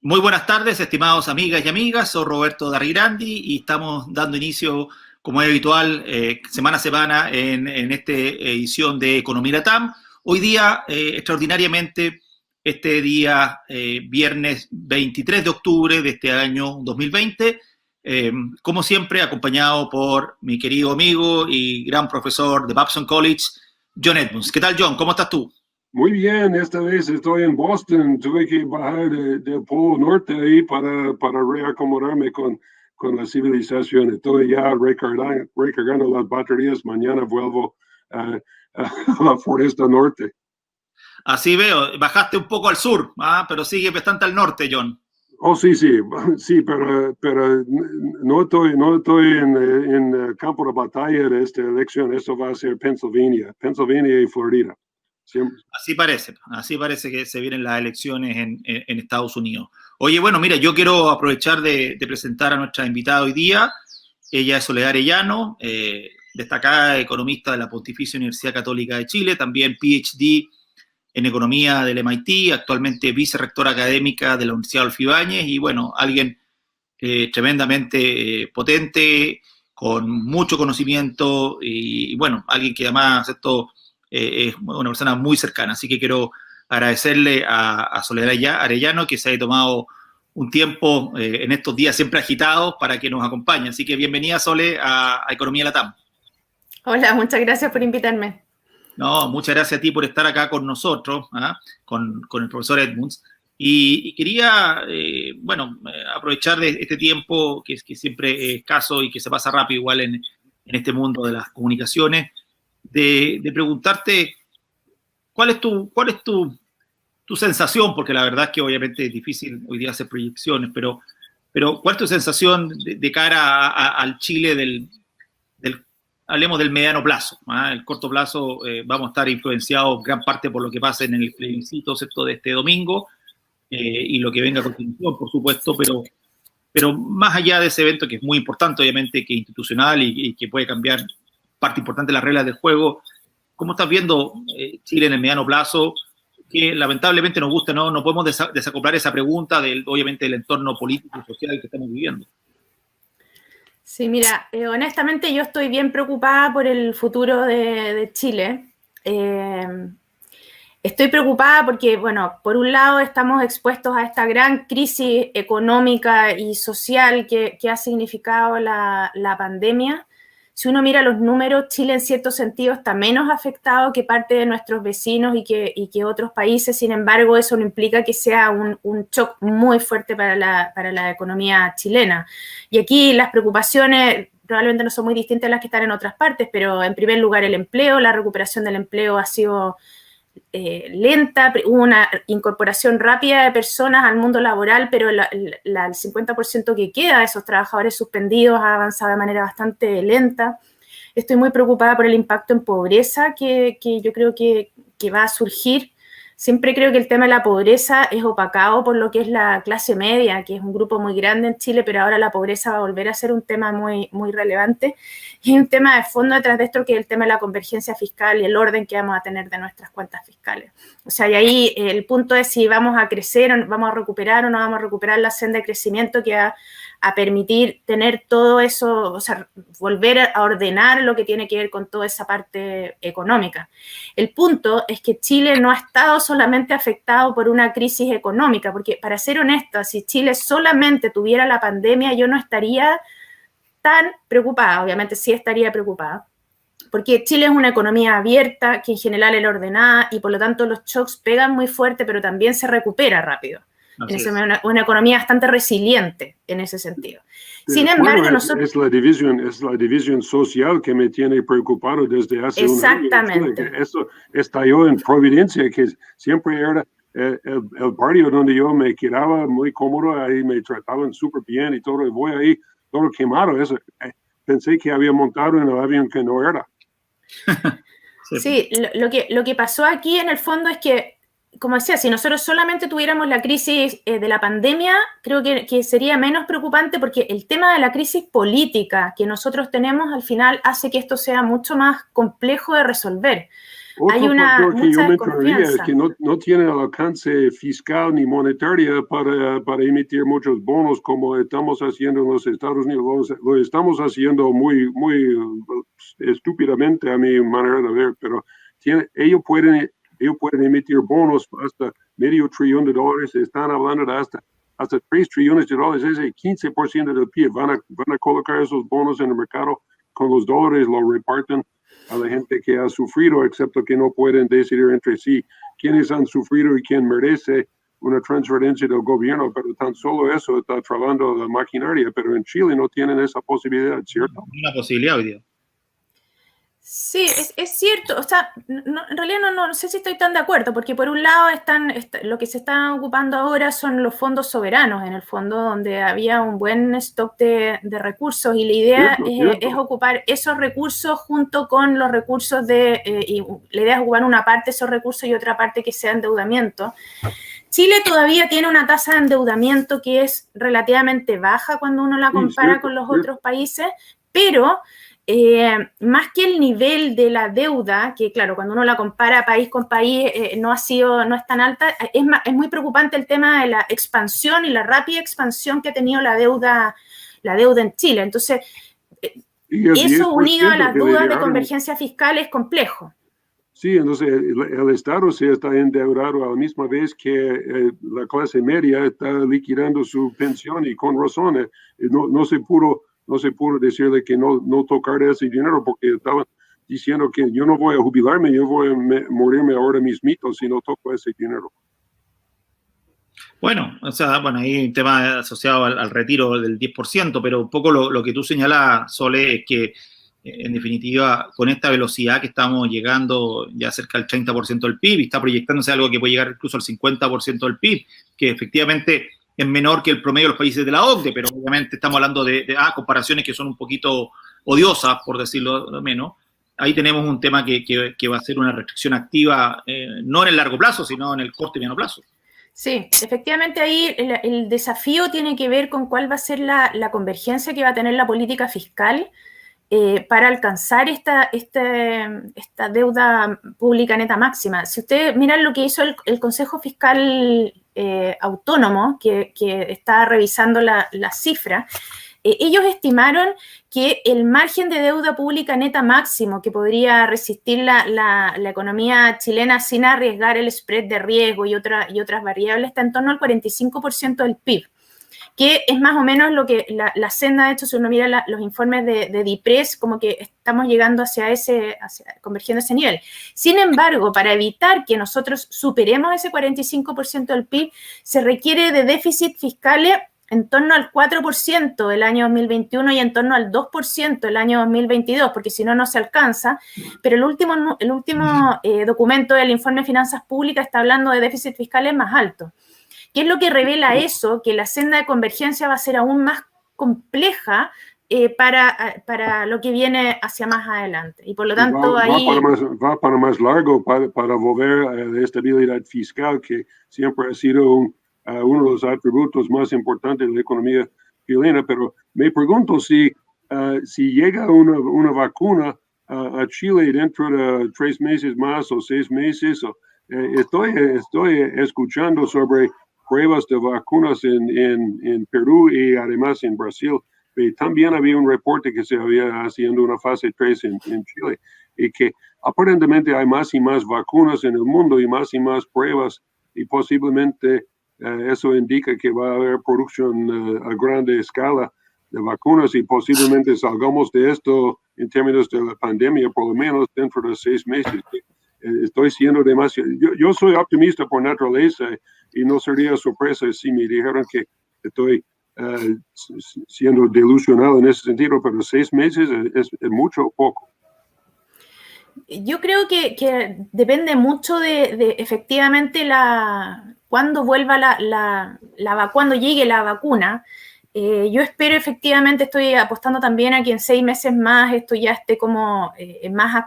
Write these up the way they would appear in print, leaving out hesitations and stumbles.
Muy buenas tardes, estimados amigas y amigas. Soy Roberto Darrirandi y estamos dando inicio, como es habitual, semana a semana en esta edición de Economía Latam. Hoy día, extraordinariamente, este día, viernes 23 de octubre de este año 2020, como siempre, acompañado por mi querido amigo y gran profesor de Babson College, John Edmunds. ¿Qué tal, John? ¿Cómo estás tú? Muy bien, esta vez estoy en Boston. Tuve que bajar del Polo Norte ahí para reacomodarme con la civilización. Estoy ya recargando las baterías. Mañana vuelvo a la Foresta Norte. Así veo, bajaste un poco al sur, pero sigue bastante al norte, John. Oh, sí, sí, sí, pero no estoy en el campo de batalla de esta elección. Eso va a ser Pennsylvania y Florida. Siempre. Así parece que se vienen las elecciones en Estados Unidos. Oye, bueno, mira, yo quiero aprovechar de presentar a nuestra invitada hoy día. Ella es Soledad Arellano, destacada economista de la Pontificia Universidad Católica de Chile, también PhD en Economía del MIT, actualmente vicerrectora académica de la Universidad Adolfo Ibáñez y, bueno, alguien tremendamente potente, con mucho conocimiento y, bueno, alguien que además esto es una persona muy cercana. Así que quiero agradecerle a Soledad Arellano que se haya tomado un tiempo en estos días siempre agitados para que nos acompañe. Así que bienvenida, Sole, a Economía Latam. Hola, muchas gracias por invitarme. No, muchas gracias a ti por estar acá con nosotros, con el profesor Edmunds. Y quería, aprovechar de este tiempo que siempre es escaso y que se pasa rápido igual en este mundo de las comunicaciones, de preguntarte cuál es tu sensación, porque la verdad es que obviamente es difícil hoy día hacer proyecciones, pero ¿cuál es tu sensación de cara al Chile hablemos del mediano plazo? El corto plazo vamos a estar influenciados gran parte por lo que pase en el plebiscito, ¿cierto?, de este domingo y lo que venga a continuación, por supuesto, pero más allá de ese evento que es muy importante, obviamente, que es institucional y que puede cambiar parte importante de las reglas del juego, ¿cómo estás viendo Chile en el mediano plazo? Que lamentablemente nos gusta, no podemos desacoplar esa pregunta obviamente del entorno político y social que estamos viviendo. Sí, mira, honestamente yo estoy bien preocupada por el futuro de Chile. Estoy preocupada porque, bueno, por un lado estamos expuestos a esta gran crisis económica y social que ha significado la pandemia. Si uno mira los números, Chile en cierto sentido está menos afectado que parte de nuestros vecinos y que otros países. Sin embargo, eso no implica que sea un shock muy fuerte para la economía chilena. Y aquí las preocupaciones probablemente no son muy distintas a las que están en otras partes, pero en primer lugar el empleo, la recuperación del empleo ha sido lenta, hubo una incorporación rápida de personas al mundo laboral, pero el 50% que queda de esos trabajadores suspendidos ha avanzado de manera bastante lenta. Estoy muy preocupada por el impacto en pobreza que yo creo que va a surgir. Siempre creo que el tema de la pobreza es opacado por lo que es la clase media, que es un grupo muy grande en Chile, pero ahora la pobreza va a volver a ser un tema muy, muy relevante. Y un tema de fondo detrás de esto que es el tema de la convergencia fiscal y el orden que vamos a tener de nuestras cuentas fiscales. O sea, y ahí el punto es si vamos a crecer, o vamos a recuperar o no vamos a recuperar la senda de crecimiento que va a permitir tener todo eso, o sea, volver a ordenar lo que tiene que ver con toda esa parte económica. El punto es que Chile no ha estado solamente afectado por una crisis económica, porque para ser honesta, si Chile solamente tuviera la pandemia, yo no estaría tan preocupada, obviamente sí estaría preocupada, porque Chile es una economía abierta, que en general es ordenada, y por lo tanto los shocks pegan muy fuerte, pero también se recupera rápido. Una economía bastante resiliente en ese sentido. Sin embargo, nosotros... Es la división social que me tiene preocupado desde hace un año. Exactamente. Eso estalló en Providencia, que siempre era el barrio donde yo me quedaba muy cómodo, ahí me trataban súper bien y todo, y voy ahí todo quemado. Eso, pensé que había montado en el avión que no era. Sí, lo que pasó aquí en el fondo es que, como decía, si nosotros solamente tuviéramos la crisis de la pandemia, creo que sería menos preocupante porque el tema de la crisis política que nosotros tenemos al final hace que esto sea mucho más complejo de resolver. Otro factor que yo mencionaría es desconfianza. que no tienen el alcance fiscal ni monetario para emitir muchos bonos como estamos haciendo en los Estados Unidos. Lo estamos haciendo muy estúpidamente a mi manera de ver, pero ellos pueden emitir bonos hasta $500 billion. Están hablando de hasta $3 trillones, ese 15% del PIB. Van a colocar esos bonos en el mercado, con los dólares lo reparten a la gente que ha sufrido, excepto que no pueden decidir entre sí quiénes han sufrido y quién merece una transferencia del gobierno, pero tan solo eso está trabando la maquinaria, pero en Chile no tienen esa posibilidad, ¿cierto? Una posibilidad hoy día. Sí, es cierto. O sea, en realidad no sé si estoy tan de acuerdo, porque por un lado lo que se está ocupando ahora son los fondos soberanos, en el fondo, donde había un buen stock de recursos, y la idea es ocupar esos recursos junto con los recursos y la idea es ocupar una parte de esos recursos y otra parte que sea endeudamiento. Chile todavía tiene una tasa de endeudamiento que es relativamente baja cuando uno la compara con los otros países, pero más que el nivel de la deuda, que claro, cuando uno la compara país con país no es tan alta, es muy preocupante el tema de la expansión y la rápida expansión que ha tenido la deuda en Chile. Entonces, eso unido a las dudas de convergencia fiscal es complejo. Sí, entonces el Estado se está endeudando a la misma vez que la clase media está liquidando su pensión, y con razón no se pudo decirle que no tocar ese dinero, porque estaban diciendo que yo no voy a jubilarme, yo voy a morirme ahora mismito si no toco ese dinero. Bueno, ahí hay un tema asociado al retiro del 10%, pero un poco lo que tú señalas, Sole, es que en definitiva, con esta velocidad que estamos llegando ya cerca del 30% del PIB, y está proyectándose algo que puede llegar incluso al 50% del PIB, que efectivamente es menor que el promedio de los países de la OCDE, pero obviamente estamos hablando de comparaciones que son un poquito odiosas, por decirlo menos. Ahí tenemos un tema que va a ser una restricción activa, no en el largo plazo, sino en el corto y mediano plazo. Sí, efectivamente ahí el desafío tiene que ver con cuál va a ser la convergencia que va a tener la política fiscal para alcanzar esta deuda pública neta máxima. Si ustedes miran lo que hizo el Consejo Fiscal Autónomo, que está revisando las cifras, ellos estimaron que el margen de deuda pública neta máximo que podría resistir la economía chilena sin arriesgar el spread de riesgo y otras variables está en torno al 45% del PIB, que es más o menos lo que la senda, de hecho, si uno mira los informes de DIPRES, como que estamos llegando convergiendo ese nivel. Sin embargo, para evitar que nosotros superemos ese 45% del PIB, se requiere de déficit fiscales en torno al 4% el año 2021 y en torno al 2% el año 2022, porque si no, no se alcanza. Pero el último documento del informe de finanzas públicas está hablando de déficit fiscales más altos. ¿Qué es lo que revela eso? Que la senda de convergencia va a ser aún más compleja para lo que viene hacia más adelante. Y por lo tanto, va para más largo para volver a la estabilidad fiscal, que siempre ha sido uno de los atributos más importantes de la economía chilena. Pero me pregunto si llega una vacuna a Chile dentro de 3 meses más o 6 meses. Estoy escuchando sobre pruebas de vacunas en Perú y además en Brasil. También había un reporte que se había haciendo una fase 3 en Chile, y que aparentemente hay más y más vacunas en el mundo y más pruebas, y posiblemente eso indica que va a haber producción a grande escala de vacunas, y posiblemente salgamos de esto en términos de la pandemia por lo menos dentro de 6 meses. Estoy siendo demasiado... Yo soy optimista por naturaleza, y no sería sorpresa si me dijeran que estoy siendo delusionado en ese sentido, pero 6 meses es mucho o poco. Yo creo que depende mucho de efectivamente cuando vuelva cuando llegue la vacuna. Yo espero efectivamente, estoy apostando también a que en 6 meses más esto ya esté como más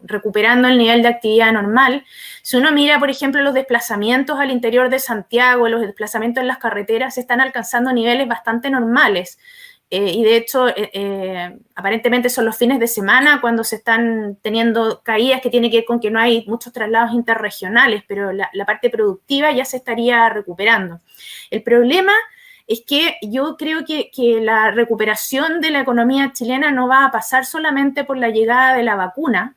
recuperando el nivel de actividad normal. Si uno mira, por ejemplo, los desplazamientos al interior de Santiago, los desplazamientos en las carreteras están alcanzando niveles bastante normales. y de hecho aparentemente son los fines de semana cuando se están teniendo caídas que tiene que ver con que no hay muchos traslados interregionales, pero la parte productiva ya se estaría recuperando. El problema es que yo creo que la recuperación de la economía chilena no va a pasar solamente por la llegada de la vacuna,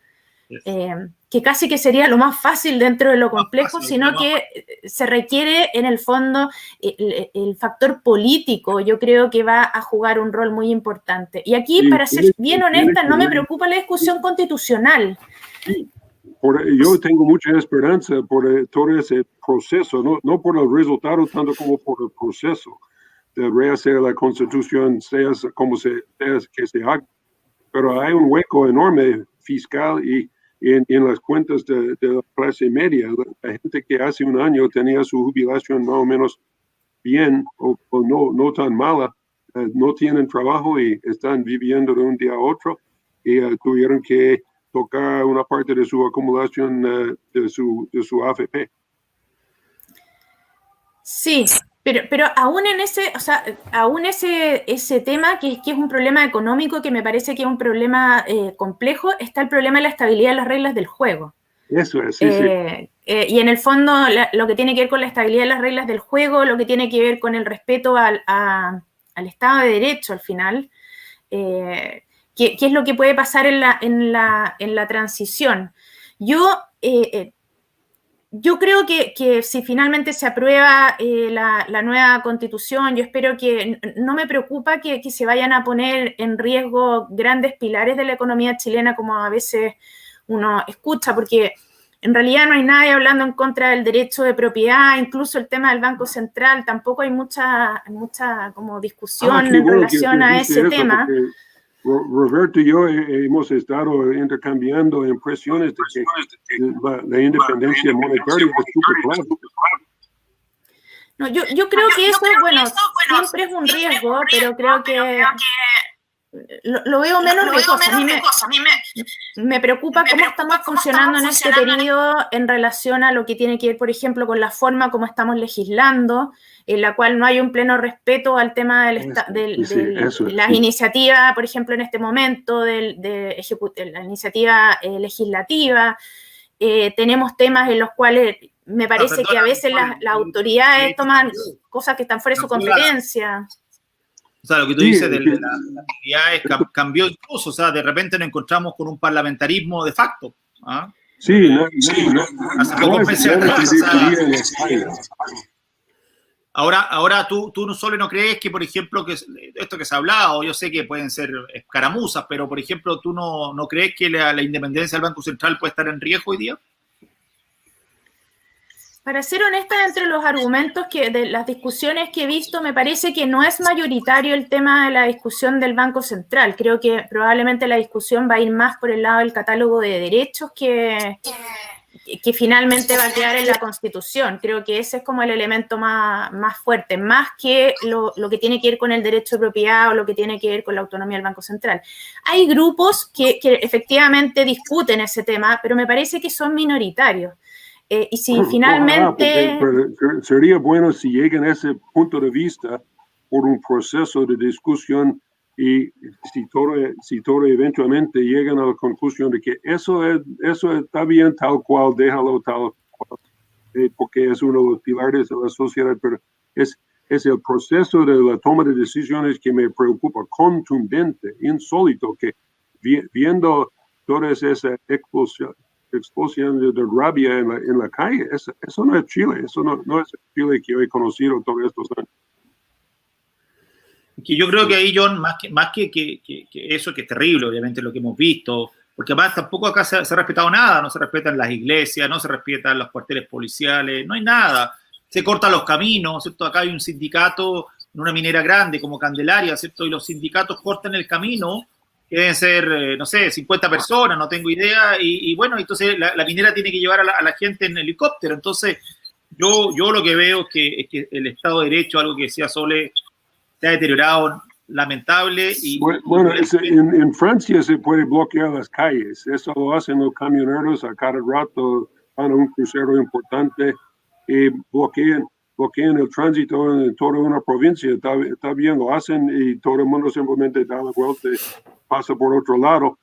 que casi que sería lo más fácil dentro de lo complejo, sino que se requiere en el fondo el factor político. Yo creo que va a jugar un rol muy importante. Y aquí, para ser bien honesta, no me preocupa la discusión constitucional. Yo tengo mucha esperanza por todo ese proceso, no por el resultado tanto como por el proceso de rehacer la Constitución, sea como sea que se haga. Pero hay un hueco enorme fiscal y en las cuentas de la clase media. La gente que hace un año tenía su jubilación más o menos bien o no tan mala, no tienen trabajo y están viviendo de un día a otro y tuvieron que tocar una parte de su acumulación de su AFP. Sí, pero aún en ese, o sea, aún ese tema que es un problema económico, que me parece que es un problema complejo, está el problema de la estabilidad de las reglas del juego. Eso es, sí. Y en el fondo lo que tiene que ver con la estabilidad de las reglas del juego, lo que tiene que ver con el respeto al Estado de Derecho al final, ¿qué es lo que puede pasar en la transición? Yo creo que si finalmente se aprueba la nueva Constitución, yo espero que no me preocupa que se vayan a poner en riesgo grandes pilares de la economía chilena, como a veces uno escucha, porque en realidad no hay nadie hablando en contra del derecho de propiedad, incluso el tema del Banco Central, tampoco hay mucha como discusión en relación a ese tema. Roberto y yo hemos estado intercambiando impresiones de que la independencia monetaria es súper clara. No, yo creo que eso, bueno, siempre es un riesgo, pero creo que lo veo menos riesgoso. A mí me preocupa cómo estamos funcionando en este periodo en relación a lo que tiene que ver, por ejemplo, con la forma como estamos legislando, en la cual no hay un pleno respeto al tema de las iniciativas, por ejemplo, en este momento, la iniciativa legislativa. Tenemos temas en los cuales me parece que a veces las autoridades toman cosas que están fuera de su competencia. O sea, lo que tú dices de las actividades cambió incluso, o sea, de repente nos encontramos con un parlamentarismo de facto. ¿Ah? Sí, hace poco pensé atrás. Ahora tú no solo no crees que, por ejemplo, que esto que se ha hablado, yo sé que pueden ser escaramuzas, pero, por ejemplo, ¿tú no crees que la independencia del Banco Central puede estar en riesgo hoy día? Para ser honesta, entre los argumentos de las discusiones que he visto, me parece que no es mayoritario el tema de la discusión del Banco Central. Creo que probablemente la discusión va a ir más por el lado del catálogo de derechos que finalmente va a quedar en la Constitución. Creo que ese es como el elemento más fuerte, más que lo que tiene que ver con el derecho de propiedad o lo que tiene que ver con la autonomía del Banco Central. Hay grupos que efectivamente discuten ese tema, pero me parece que son minoritarios. Y si finalmente... sería bueno si llegan a ese punto de vista por un proceso de discusión y si todo eventualmente llegan a la conclusión de que eso está bien tal cual, déjalo tal cual, porque es uno de los pilares de la sociedad, pero es el proceso de la toma de decisiones que me preocupa, contundente, insólito, que viendo toda esa explosión de rabia en la calle, eso no es Chile, eso no es el Chile que he conocido todos estos años. Que yo creo que ahí, John, más que eso, que es terrible, obviamente, lo que hemos visto, porque además tampoco acá se ha respetado nada, no se respetan las iglesias, no se respetan los cuarteles policiales, no hay nada, se cortan los caminos, ¿cierto? Acá hay un sindicato en una minera grande como Candelaria, ¿cierto? Y los sindicatos cortan el camino, que deben ser, no sé, 50 personas, no tengo idea, y bueno, entonces la minera tiene que llevar a la gente en helicóptero. Entonces, yo lo que veo es que el Estado de Derecho, algo que decía Sole, se ha deteriorado, lamentable. Bueno, en Francia se puede bloquear las calles, eso lo hacen los camioneros a cada rato, van a un crucero importante y bloquean bloquean el tránsito en toda una provincia, está bien, lo hacen y todo el mundo simplemente da la vuelta y pasa por otro lado.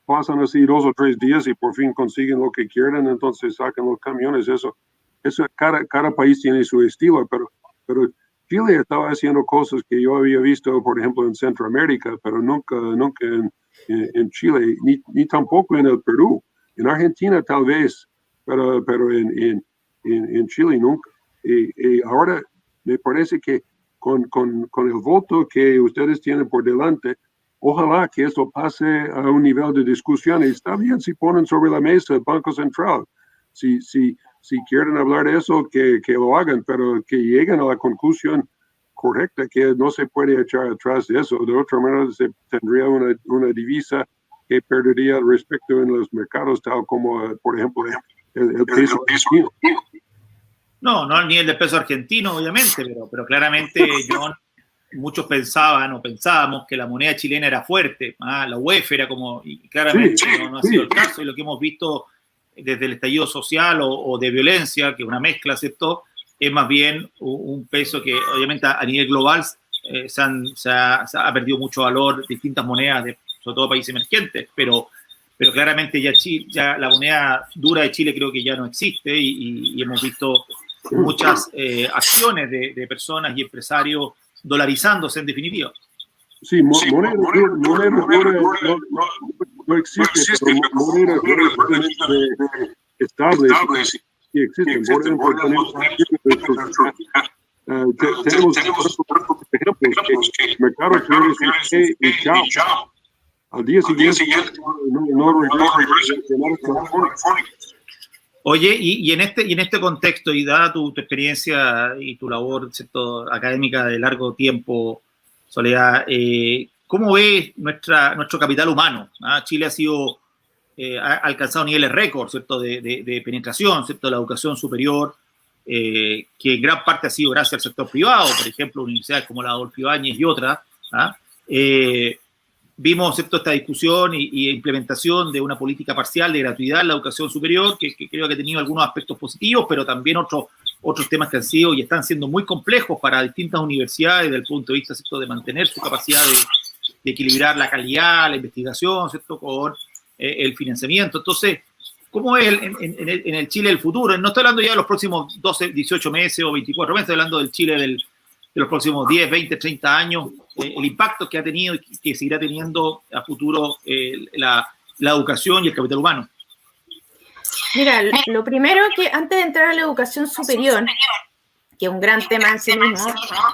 Pasan así 2 o 3 días y por fin consiguen lo que quieren, entonces sacan los camiones. Eso cada país tiene su estilo, pero Chile estaba haciendo cosas que yo había visto, por ejemplo, en Centroamérica, pero nunca en Chile, ni tampoco en el Perú. En Argentina tal vez, pero en Chile nunca. Y ahora me parece que con el voto que ustedes tienen por delante, ojalá que esto pase a un nivel de discusión. Está bien si ponen sobre la mesa el Banco Central. Si quieren hablar de eso, que lo hagan, pero que lleguen a la conclusión correcta, que no se puede echar atrás de eso. De otra manera, se tendría una divisa que perdería el respeto en los mercados, tal como, por ejemplo, el peso argentino. No ni el del peso argentino, obviamente, pero claramente, John, muchos pensábamos que la moneda chilena era fuerte, la UEF era como, y claramente no ha sido el caso, y lo que hemos visto desde el estallido social o de violencia, que es una mezcla, ¿cierto?, es más bien un peso que obviamente a nivel global se ha perdido mucho valor, distintas monedas, sobre todo países emergentes, pero claramente ya la moneda dura de Chile creo que ya no existe y hemos visto muchas acciones de personas y empresarios dolarizándose en definitiva. Sí, moneda no existe, pero moneda estable sí existen. Tenemos ejemplos que el mercado se y chao. Al día siguiente no regresa. Oye, y en este contexto, y dada tu experiencia y tu labor, ¿cierto?, académica de largo tiempo, Soledad, ¿cómo ves nuestro capital humano? Chile ha alcanzado niveles récord, ¿cierto?, de penetración, ¿cierto?, de la educación superior, que en gran parte ha sido gracias al sector privado, por ejemplo, universidades como la Adolfo Ibáñez y otras. Vimos, ¿cierto?, esta discusión y implementación de una política parcial de gratuidad en la educación superior, que creo que ha tenido algunos aspectos positivos, pero también otros temas que han sido y están siendo muy complejos para distintas universidades desde el punto de vista, ¿cierto?, de mantener su capacidad de equilibrar la calidad, la investigación, ¿cierto?, con el financiamiento. Entonces, ¿cómo es en el Chile del futuro? No estoy hablando ya de los próximos 12, 18 meses o 24 meses, estoy hablando del Chile de los próximos 10, 20, 30 años, el impacto que ha tenido y que seguirá teniendo a futuro la educación y el capital humano. Mira, lo primero que antes de entrar a la educación superior, que es un gran tema en sí mismo,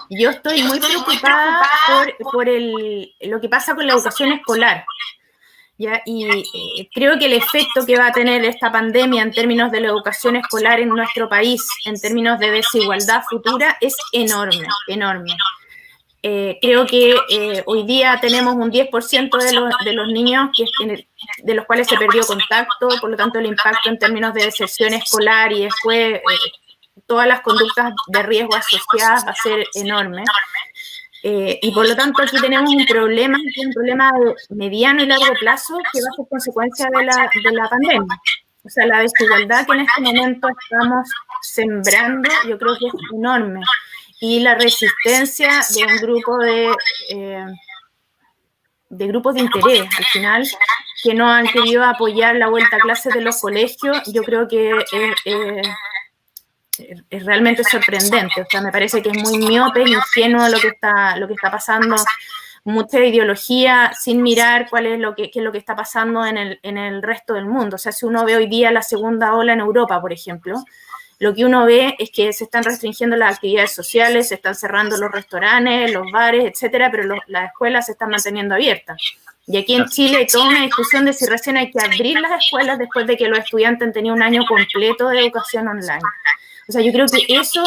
yo estoy muy preocupada por lo que pasa con la educación escolar. ¿Ya? Y creo que el efecto que va a tener esta pandemia en términos de la educación escolar en nuestro país, en términos de desigualdad futura, es enorme, enorme. Creo que hoy día tenemos un 10% de los niños de los cuales se perdió contacto, por lo tanto el impacto en términos de deserción escolar y después todas las conductas de riesgo asociadas va a ser enorme. Y por lo tanto aquí tenemos un problema de mediano y largo plazo que va a ser consecuencia de la pandemia. O sea, la desigualdad que en este momento estamos sembrando yo creo que es enorme. Y la resistencia de un grupo de grupos de interés, al final, que no han querido apoyar la vuelta a clases de los colegios, yo creo que es realmente sorprendente. O sea, me parece que es muy miope, ingenuo lo que está pasando, mucha ideología sin mirar qué es lo que está pasando en el resto del mundo. O sea, si uno ve hoy día la segunda ola en Europa, por ejemplo, lo que uno ve es que se están restringiendo las actividades sociales, se están cerrando los restaurantes, los bares, etcétera, pero las escuelas se están manteniendo abiertas. Y aquí en Chile hay toda una discusión de si recién hay que abrir las escuelas después de que los estudiantes han tenido un año completo de educación online. O sea, yo creo que eso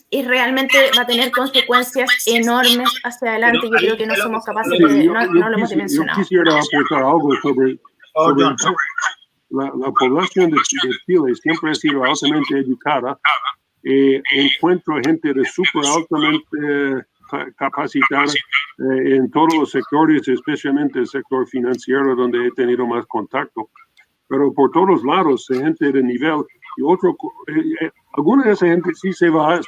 es realmente va a tener consecuencias enormes hacia adelante. Yo creo que no somos capaces de, no lo hemos dimensionado. Yo quisiera aportar algo sobre la población de Chile siempre ha sido altamente educada. Encuentro gente de súper altamente capacitada en todos los sectores, especialmente el sector financiero, donde he tenido más contacto. Pero por todos lados, gente de nivel alguna de esa gente sí se va,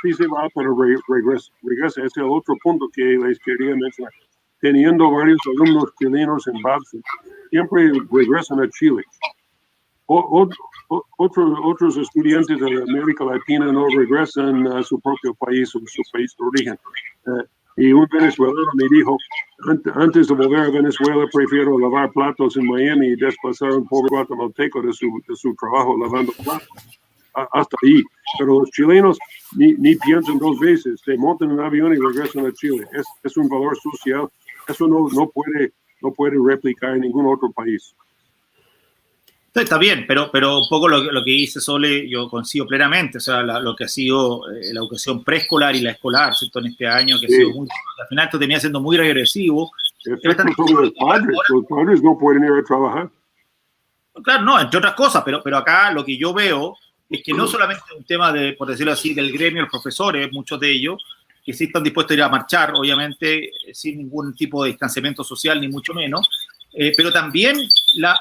pero regresa. Ese es el otro punto que les quería mencionar. Teniendo varios alumnos chilenos en Babson, siempre regresan a Chile. Otros estudiantes de América Latina no regresan a su propio país o su país de origen. Y un venezolano me dijo, antes de volver a Venezuela, prefiero lavar platos en Miami y desplazar a un pobre guatemalteco de su trabajo lavando platos. Hasta ahí. Pero los chilenos ni piensan dos veces. Se montan en un avión y regresan a Chile. Es un valor social. Eso no puede replicar en ningún otro país. Está bien, pero un poco lo que dice Sole, yo coincido plenamente, o sea, lo que ha sido la educación preescolar y la escolar, ¿cierto? En este año, que ha sido muy, al final esto termina siendo muy regresivo. Los padres no pueden ir a trabajar. Claro, no, entre otras cosas, pero acá lo que yo veo es que no solamente es un tema de, por decirlo así, del gremio, los profesores, muchos de ellos, que sí están dispuestos a ir a marchar, obviamente, sin ningún tipo de distanciamiento social, ni mucho menos, pero también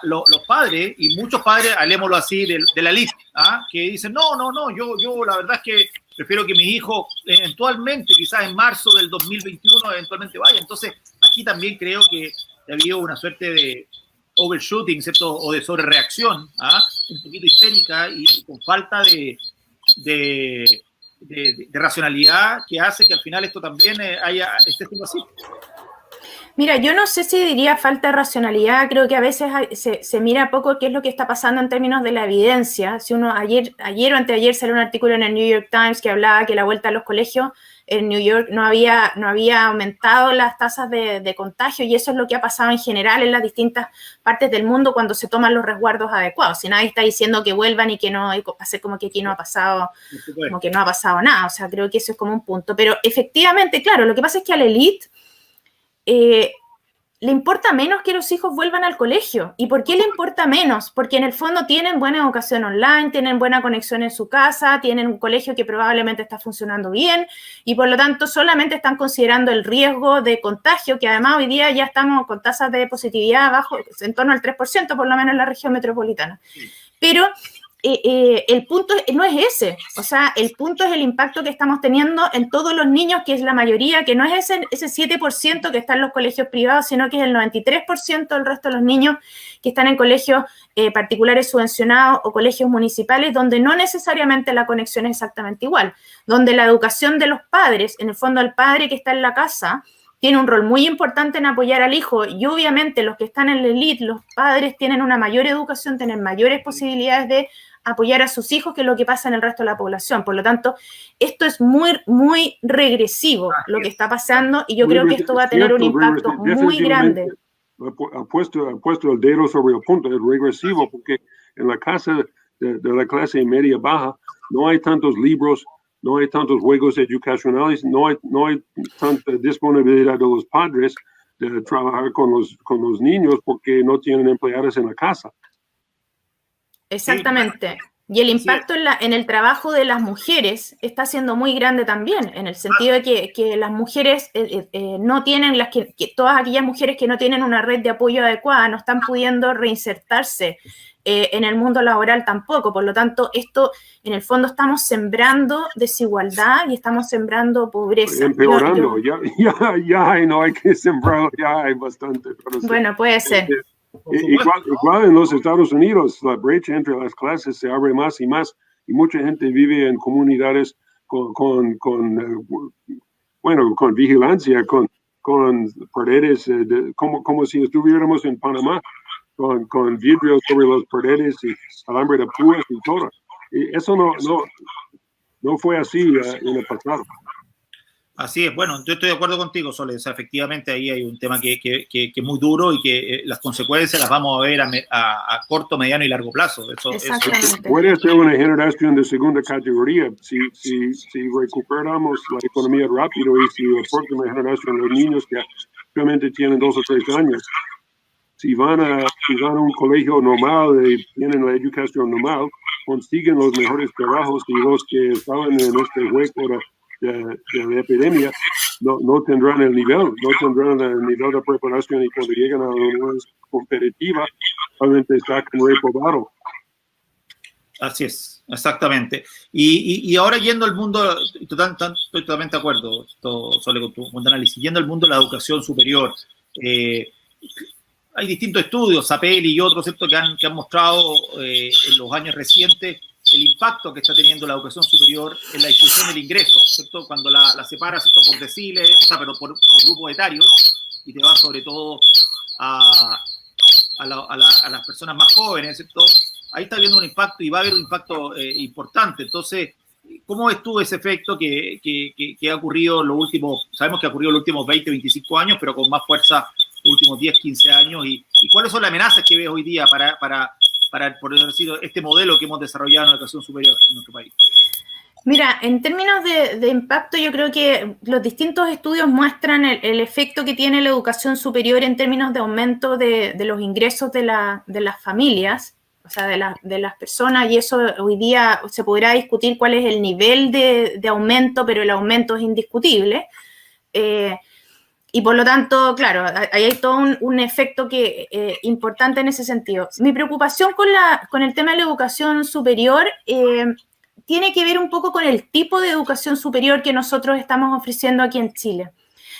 los padres, y muchos padres, hablemoslo así, de la elite, que dicen, no, yo la verdad es que prefiero que mi hijo eventualmente, quizás en marzo del 2021, eventualmente vaya. Entonces, aquí también creo que ha habido una suerte de overshooting, ¿cierto? O de sobrereacción, un poquito histérica y con falta de racionalidad, que hace que al final esto también esté siendo así. Mira, yo no sé si diría falta de racionalidad, creo que a veces se mira poco qué es lo que está pasando en términos de la evidencia. Si uno ayer o anteayer salió un artículo en el New York Times que hablaba que la vuelta a los colegios en New York no había aumentado las tasas de contagio, y eso es lo que ha pasado en general en las distintas partes del mundo cuando se toman los resguardos adecuados. Si nadie está diciendo que vuelvan y que no, hacer como que aquí no ha pasado, como que no ha pasado nada. O sea, creo que eso es como un punto. Pero efectivamente, claro, lo que pasa es que a la élite le importa menos que los hijos vuelvan al colegio. ¿Y por qué le importa menos? Porque en el fondo tienen buena educación online, tienen buena conexión en su casa, tienen un colegio que probablemente está funcionando bien y por lo tanto solamente están considerando el riesgo de contagio, que además hoy día ya estamos con tasas de positividad bajo, en torno al 3%, por lo menos en la región metropolitana. Pero el punto no es ese, o sea, el punto es el impacto que estamos teniendo en todos los niños, que es la mayoría, que no es ese 7% que está en los colegios privados, sino que es el 93% del resto de los niños que están en colegios particulares subvencionados o colegios municipales, donde no necesariamente la conexión es exactamente igual, donde la educación de los padres, en el fondo el padre que está en la casa, tiene un rol muy importante en apoyar al hijo, y obviamente los que están en la élite, los padres tienen una mayor educación, tienen mayores posibilidades de apoyar a sus hijos que lo que pasa en el resto de la población. Por lo tanto, esto es muy, muy regresivo lo que está pasando, y yo creo que esto va a tener un impacto muy grande. Ha puesto el dedo sobre el punto, es regresivo, porque en la casa de la clase media baja no hay tantos libros, no hay tantos juegos educacionales, no hay tanta disponibilidad de los padres de trabajar con los niños porque no tienen empleados en la casa. Exactamente. Y el impacto en el trabajo de las mujeres está siendo muy grande también, en el sentido de que las mujeres no tienen, todas aquellas mujeres que no tienen una red de apoyo adecuada no están pudiendo reinsertarse en el mundo laboral tampoco. Por lo tanto, esto, en el fondo, estamos sembrando desigualdad y estamos sembrando pobreza. Empeorando, ya no hay que sembrar, ya hay bastante. Bueno, puede ser. Igual en los Estados Unidos, la brecha entre las clases se abre más y más, y mucha gente vive en comunidades con vigilancia, con paredes, como si estuviéramos en Panamá, con vidrios sobre las paredes y alambre de púas y todo. Y eso no fue así en el pasado. Así es, bueno, yo estoy de acuerdo contigo, Sole. O sea, efectivamente ahí hay un tema que es muy duro y que las consecuencias las vamos a ver a corto, mediano y largo plazo. Eso puede ser una generación de segunda categoría si recuperamos la economía rápido, y si la próxima generación, los niños que realmente tienen 2 o 3 años, si van a un colegio normal y tienen la educación normal, consiguen los mejores trabajos, y los que estaban en este hueco de la epidemia no tendrán el nivel de preparación, y cuando llegan a la universidad competitiva realmente sacan reprobado. Así es, exactamente. Y ahora yendo al mundo, estoy totalmente de acuerdo, Sole, con tu análisis, yendo al mundo de la educación superior, hay distintos estudios, Sapelli y otros, ¿cierto?, que han mostrado en los años recientes el impacto que está teniendo la educación superior en la distribución del ingreso, ¿cierto? Cuando la separas, ¿cierto?, por deciles, o sea, pero por grupos etarios, y te vas sobre todo a las personas más jóvenes, ¿cierto? Ahí está habiendo un impacto y va a haber un impacto importante. Entonces, ¿cómo ves tú ese efecto que ha ocurrido en los últimos, sabemos que ha ocurrido en los últimos 20, 25 años, pero con más fuerza los últimos 10, 15 años? ¿Y cuáles son las amenazas que ves hoy día para por decir, este modelo que hemos desarrollado en la educación superior en nuestro país? Mira, en términos de impacto, yo creo que los distintos estudios muestran el efecto que tiene la educación superior en términos de aumento de los ingresos de las familias, o sea, de las personas, y eso hoy día se podrá discutir cuál es el nivel de aumento, pero el aumento es indiscutible. Y por lo tanto, claro, ahí hay todo un efecto importante en ese sentido. Mi preocupación con el tema de la educación superior tiene que ver un poco con el tipo de educación superior que nosotros estamos ofreciendo aquí en Chile.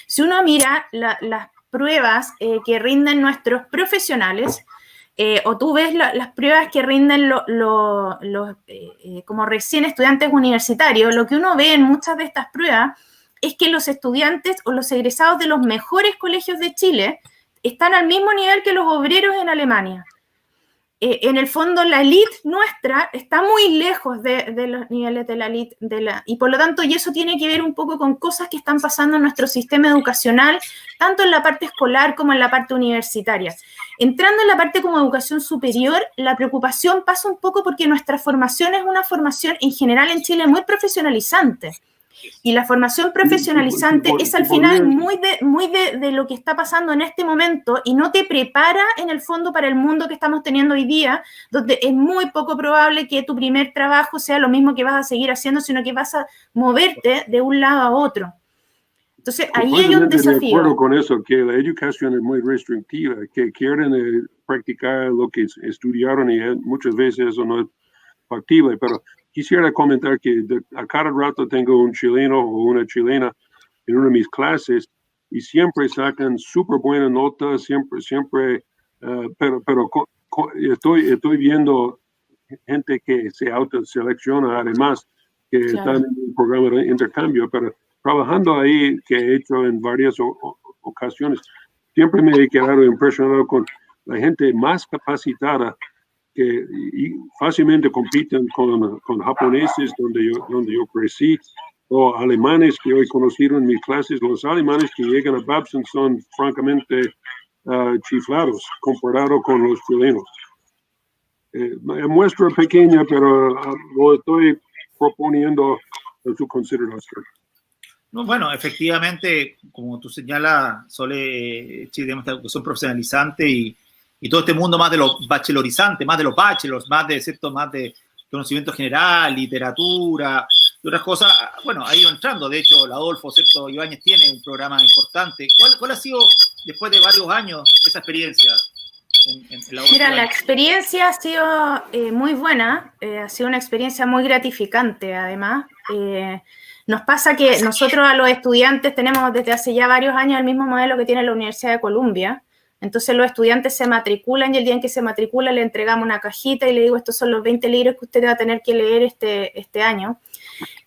Si uno mira las pruebas que rinden nuestros profesionales, o tú ves las pruebas que rinden como recién estudiantes universitarios, lo que uno ve en muchas de estas pruebas es que los estudiantes o los egresados de los mejores colegios de Chile están al mismo nivel que los obreros en Alemania. En el fondo, la élite nuestra está muy lejos de los niveles de la élite, y por lo tanto, y eso tiene que ver un poco con cosas que están pasando en nuestro sistema educacional, tanto en la parte escolar como en la parte universitaria. Entrando en la parte como educación superior, la preocupación pasa un poco porque nuestra formación es una formación en general en Chile muy profesionalizante. Y la formación profesionalizante es al final muy de lo que está pasando en este momento y no te prepara en el fondo para el mundo que estamos teniendo hoy día, donde es muy poco probable que tu primer trabajo sea lo mismo que vas a seguir haciendo, sino que vas a moverte de un lado a otro. Entonces, ahí hay un desafío. De acuerdo con eso, que la educación es muy restrictiva, que quieren practicar lo que estudiaron y muchas veces eso no es factible, pero quisiera comentar que a cada rato tengo un chileno o una chilena en una de mis clases y siempre sacan súper buenas notas, siempre, pero estoy viendo gente que se autoselecciona, además, que están en un programa de intercambio, pero trabajando ahí, que he hecho en varias ocasiones, siempre me he quedado impresionado con la gente más capacitada que fácilmente compiten con japoneses donde yo crecí, o alemanes que hoy conocido en mis clases. Los alemanes que llegan a Babson son francamente chiflados comparado con los chilenos. Muestra pequeña, pero lo estoy proponiendo en su consideración. No, bueno, efectivamente, como tú señalas, Sole, Chile tenemos esta educación profesionalizante y todo este mundo más de los bachelorizantes, más de los bachelors, más de conocimiento general, literatura y otras cosas. Bueno, ha ido entrando. De hecho, el Adolfo, ¿cierto?, Ibáñez tiene un programa importante. ¿Cuál ha sido, después de varios años, esa experiencia? Mira, la experiencia ha sido muy buena, ha sido una experiencia muy gratificante, además. Nos pasa que nosotros a los estudiantes tenemos desde hace ya varios años el mismo modelo que tiene la Universidad de Columbia. Entonces los estudiantes se matriculan y el día en que se matricula le entregamos una cajita y le digo, estos son los 20 libros que usted va a tener que leer este año.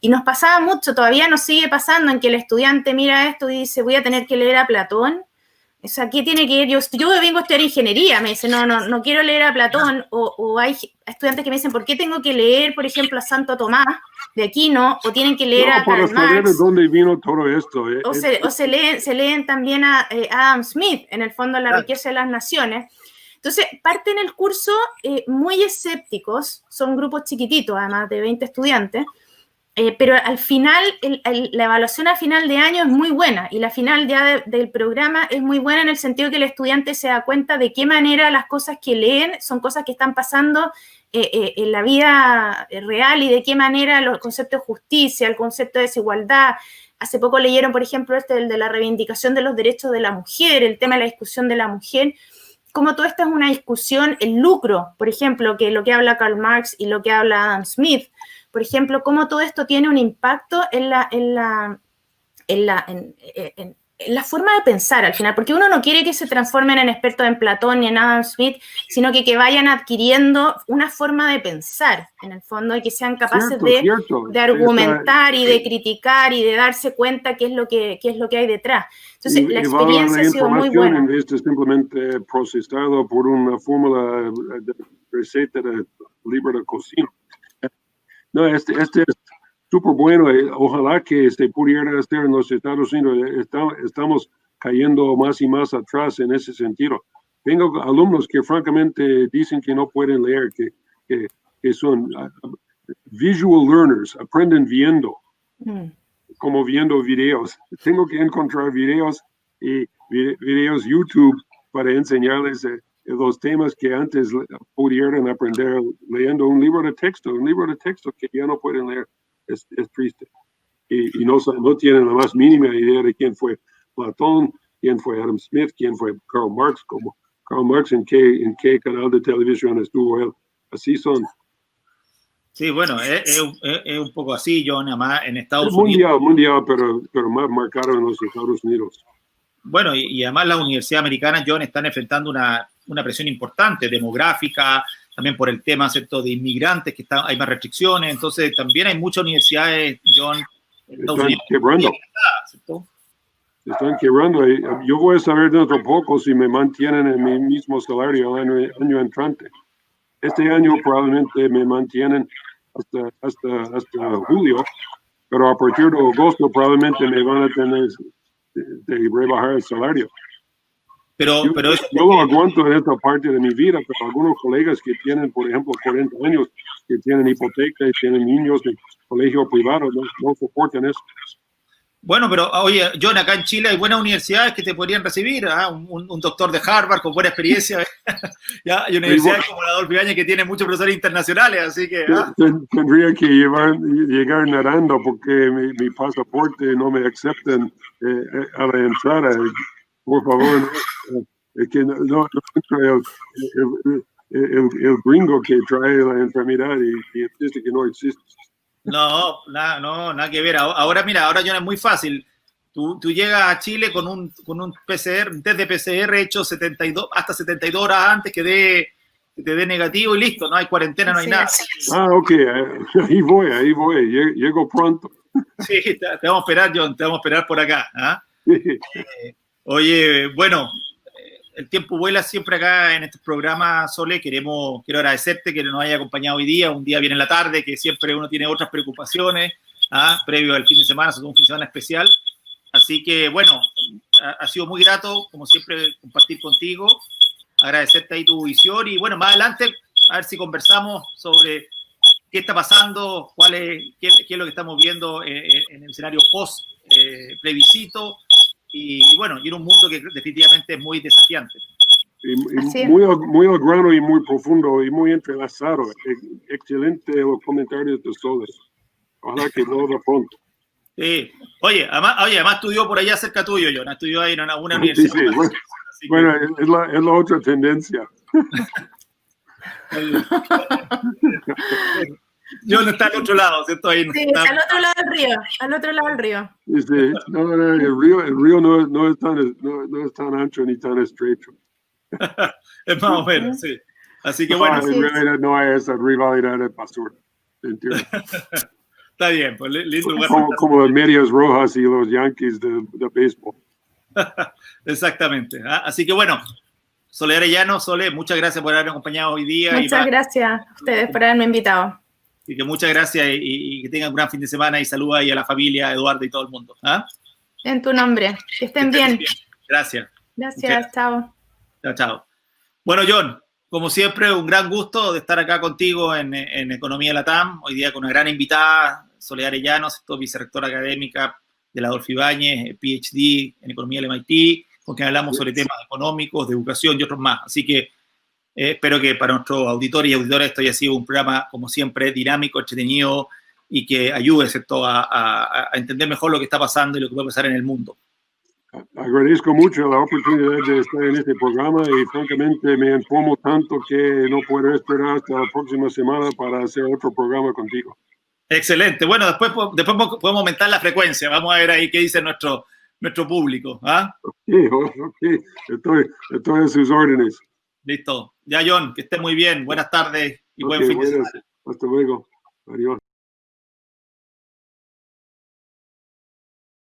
Y nos pasaba mucho, todavía nos sigue pasando, en que el estudiante mira esto y dice, voy a tener que leer a Platón. O sea, ¿qué tiene que ir? Yo vengo a estudiar ingeniería, me dice, no quiero leer a Platón, o hay estudiantes que me dicen, ¿por qué tengo que leer, por ejemplo, a Santo Tomás de Aquino, o tienen que leer a Karl Marx? ¿De dónde vino todo esto? O se leen también a Adam Smith, en el fondo, La riqueza de las naciones. Entonces, parten el curso muy escépticos, son grupos chiquititos, además de 20 estudiantes, pero al final, la evaluación a final de año es muy buena y la final ya del programa es muy buena en el sentido que el estudiante se da cuenta de qué manera las cosas que leen son cosas que están pasando en la vida real y de qué manera los conceptos de justicia, el concepto de desigualdad. Hace poco leyeron, por ejemplo, el de la reivindicación de los derechos de la mujer, el tema de la discusión de la mujer. cómo todo esto es una discusión, el lucro, por ejemplo, que lo que habla Karl Marx y lo que habla Adam Smith, por ejemplo, cómo todo esto tiene un impacto en la forma de pensar al final, porque uno no quiere que se transformen en expertos en Platón ni en Adam Smith, sino que vayan adquiriendo una forma de pensar, en el fondo, y que sean capaces de argumentar y de criticar y de darse cuenta qué es lo que hay detrás. Entonces, la experiencia ha sido muy buena. En vez de simplemente procesado por una fórmula de receta de libro de cocina. No, este es súper bueno. Ojalá que se pudiera hacer en los Estados Unidos. Estamos cayendo más y más atrás en ese sentido. Tengo alumnos que francamente dicen que no pueden leer, que son visual learners, aprenden viendo, como viendo videos. Tengo que encontrar videos y videos YouTube para enseñarles los temas que antes pudieran aprender leyendo un libro de texto que ya no pueden leer. Es triste. Y no tienen la más mínima idea de quién fue Platón, quién fue Adam Smith, quién fue Karl Marx, como Karl Marx, en qué canal de televisión estuvo él. Así son. Sí, bueno, es un poco así, John, además en Estados Unidos. Mundial, pero más marcado en los Estados Unidos. Bueno, y además las universidades americanas, John, están enfrentando una presión importante, demográfica, también por el tema, ¿cierto?, de inmigrantes, que hay más restricciones. Entonces, también hay muchas universidades, John, están quebrando. Están quebrando. Yo voy a saber dentro de poco si me mantienen en mi mismo salario el año entrante. Este año probablemente me mantienen hasta julio, pero a partir de agosto probablemente me van a tener de rebajar el salario. Yo lo aguanto en esta parte de mi vida, pero algunos colegas que tienen, por ejemplo, 40 años, que tienen hipoteca y tienen niños de colegio privado, no soportan eso. Bueno, pero oye, John, acá en Chile hay buenas universidades que te podrían recibir, un doctor de Harvard con buena experiencia, ¿ya? Hay universidades como la Adolfo Ibáñez que tiene muchos profesores internacionales, así que... Tendría que llegar nadando porque mi pasaporte no me aceptan a la entrada. Por favor, es que no entra el gringo que trae la enfermedad y insiste que no existe. No, nada que ver. Ahora, mira, ahora John, es muy fácil. Tú llegas a Chile con un PCR, un test de PCR hecho hasta 72 horas antes que te dé negativo y listo, no hay cuarentena, no hay nada. Ok, ahí voy, llego pronto. Sí, te vamos a esperar, John, te vamos a esperar por acá. Oye, bueno, el tiempo vuela siempre acá en estos programas, Sole. Quiero agradecerte que nos haya acompañado hoy día. Un día bien en la tarde, que siempre uno tiene otras preocupaciones, previo al fin de semana, sobre un fin de semana especial. Así que, bueno, ha sido muy grato, como siempre, compartir contigo. Agradecerte ahí tu visión. Y, bueno, más adelante, a ver si conversamos sobre qué está pasando, qué es lo que estamos viendo en el escenario post-plebiscito. Y bueno, y en un mundo que definitivamente es muy desafiante. Muy al grano y muy profundo y muy entrelazado. Excelente los comentarios de Soles. Ojalá que lo haga pronto. Sí. Oye, además estudió por allá cerca tuyo, John. Estudió ahí en una universidad. Sí. Bueno, es la otra tendencia. Yo no está al otro lado, ¿cierto? Ahí sí, está al otro lado del río. Sí, el río no es tan ancho ni tan estrecho. Es más o menos, sí. Así que bueno. En realidad no hay esa rivalidad de basura. Está bien, pues lindo lugar. Como los Medias Rojas y los Yankees de béisbol. Exactamente. Así que bueno, Soledad Arellano, Sole, muchas gracias por haberme acompañado hoy día. Muchas gracias a ustedes por haberme invitado. Así que muchas gracias y que tengan un gran fin de semana y saluda ahí a la familia, a Eduardo y todo el mundo. En tu nombre. Que estén bien. Gracias. Gracias, chao. Chao. Bueno, John, como siempre, un gran gusto de estar acá contigo en Economía Latam, hoy día con una gran invitada, Soledad Arellano, vicerrectora académica de la Adolfo Ibáñez, PhD en Economía del MIT, con quien hablamos sobre temas económicos, de educación y otros más. Así que espero que para nuestros auditores y auditoras esto haya sido un programa, como siempre, dinámico, entretenido y que ayude, ¿cierto?, a entender mejor lo que está pasando y lo que puede pasar en el mundo. Agradezco mucho la oportunidad de estar en este programa y francamente me informo tanto que no puedo esperar hasta la próxima semana para hacer otro programa contigo. Excelente. Bueno, después podemos aumentar la frecuencia. Vamos a ver ahí qué dice nuestro público. ¿Ah? Sí, ok. Estoy a sus órdenes. Listo. Ya, John, que esté muy bien. Buenas tardes y buen Ok, fin de semana. hasta luego. Adiós.